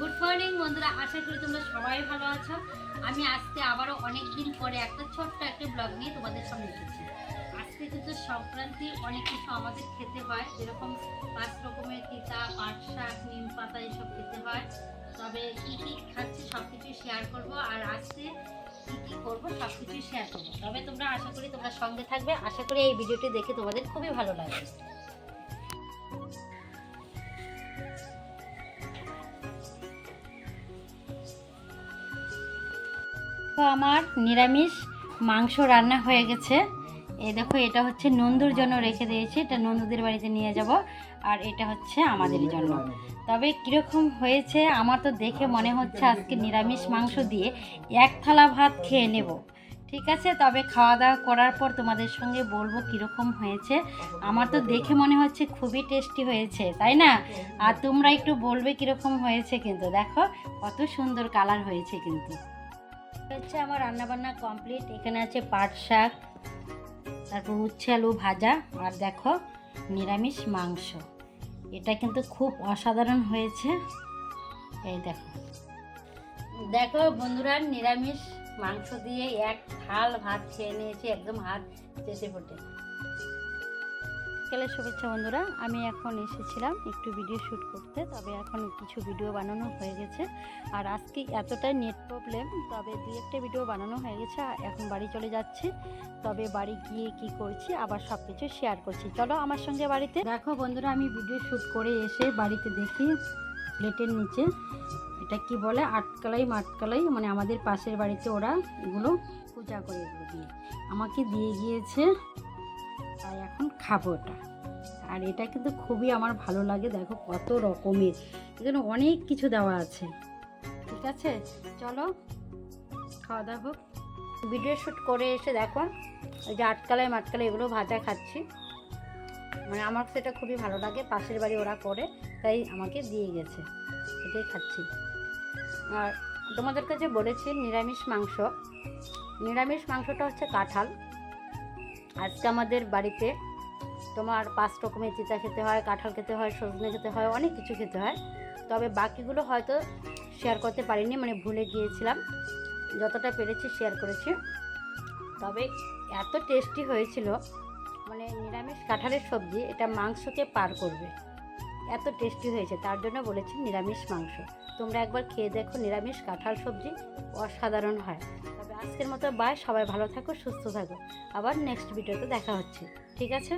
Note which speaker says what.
Speaker 1: Good morning বন্ধুরা, আশা করি তোমরা সবাই ভালো আছো। আমি আজকে আবারও অনেক দিন পরে একটা ছোট্ট একটা ব্লগ নিয়ে তোমাদের সামনে এসেছি। আজকে কিন্তু সংক্রান্তি, অনেক কিছু আমাদের খেতে হয়, যেরকম 5 রকমের তিতা, পাট শাক, নিম পাতা এসব খেতে হয়। তবে কী কী খাচ্ছি সব কিছুই শেয়ার করবো, আর আজকে কী কী করবো সব কিছুই শেয়ার করবো। তবে তোমরা আশা করি তোমরা সঙ্গে থাকবে। আশা করি এই ভিডিওটি দেখে তোমাদের খুবই ভালো লাগবে। তো আমার নিরামিষ মাংস রান্না হয়ে গেছে। এই দেখো, এটা হচ্ছে নন্দুর জন্য রেখে দিয়েছি, এটা নন্দুদের বাড়িতে নিয়ে যাব। আর এটা হচ্ছে আমাদের জন্য। তবে কীরকম হয়েছে আমার তো দেখে মনে হচ্ছে আজকে নিরামিষ মাংস দিয়ে এক থালা ভাত খেয়ে নেব। ঠিক আছে, তবে খাওয়া দাওয়া করার পর তোমাদের সঙ্গে বলবো কীরকম হয়েছে। আমার তো দেখে মনে হচ্ছে খুবই টেস্টি হয়েছে, তাই না? আর তোমরা একটু বলবে কীরকম হয়েছে। কিন্তু দেখো কত সুন্দর কালার হয়েছে। কিন্তু হচ্ছে আমার রান্নাবান্না কমপ্লিট। এখানে আছে পাট শাক, তারপর উচ্ছে আলু ভাজা, আর দেখো নিরামিষ মাংস। এটা কিন্তু খুব অসাধারণ হয়েছে। এই দেখো দেখো বন্ধুরা, নিরামিষ মাংস দিয়ে এক থাল ভাত খেয়ে নিয়েছি, একদম হাত চেটে ফোটে। বিকেলের শুভেচ্ছা বন্ধুরা, আমি এখন এসেছিলাম একটু ভিডিও শ্যুট করতে। তবে এখন কিছু ভিডিও বানানো হয়ে গেছে। আর আজকে এতটাই নেট প্রবলেম, তবে 2-1টা ভিডিও বানানো হয়ে গেছে। এখন বাড়ি চলে যাচ্ছি। তবে বাড়ি গিয়ে কি করছি আবার সব কিছু শেয়ার করছি। চলো আমার সঙ্গে বাড়িতে। দেখো বন্ধুরা, আমি ভিডিও শ্যুট করে এসে বাড়িতে দেখি প্লেটের নিচে এটা কি বলে, আটকালাই মাটকালাই, মানে আমাদের পাশের বাড়িতে ওরা এগুলো পূজা করে, এগুলো দিয়ে আমাকে দিয়ে গিয়েছে। তাই এখন খাবো এটা। আর এটা কিন্তু খুবই আমার ভালো লাগে। দেখো কত রকমের, এখানে অনেক কিছু দেওয়া আছে। ঠিক আছে, চলো খাওয়া দাওয়া হোক। ভিডিও শ্যুট করে এসে দেখো এই যে আটকালাই মাটকালাই এগুলো ভাজা খাচ্ছি। মানে আমার সেটা খুবই ভালো লাগে, পাশের বাড়ি ওরা করে, তাই আমাকে দিয়ে গেছে, এটাই খাচ্ছি। আর তোমাদের কাছে বলেছি নিরামিষ মাংস। নিরামিষ মাংসটা হচ্ছে কাঁঠাল। আজকে আমাদের বাড়িতে তোমার 5 রকমের তিতা খেতে হয়, কাঁঠাল খেতে হয়, সজনে খেতে হয়, অনেক কিছু খেতে হয়। তবে বাকিগুলো হয়তো শেয়ার করতে পারিনি, মানে ভুলে গিয়েছিলাম। যতটা পেরেছি শেয়ার করেছি। তবে এত টেস্টি হয়েছিল, মানে নিরামিষ কাঁঠালের সবজি এটা মাংসকে পার করবে, এত টেস্টি হয়েছে। তার জন্য বলেছি নিরামিষ মাংস। তোমরা একবার খেয়ে দেখো, নিরামিষ কাঁঠাল সবজি অসাধারণ হয়। তবে আজকের মতো বাই, সবাই ভালো থাকো, সুস্থ থাকো। আবার নেক্সট ভিডিওতে দেখা হচ্ছে। ঠিক আছে।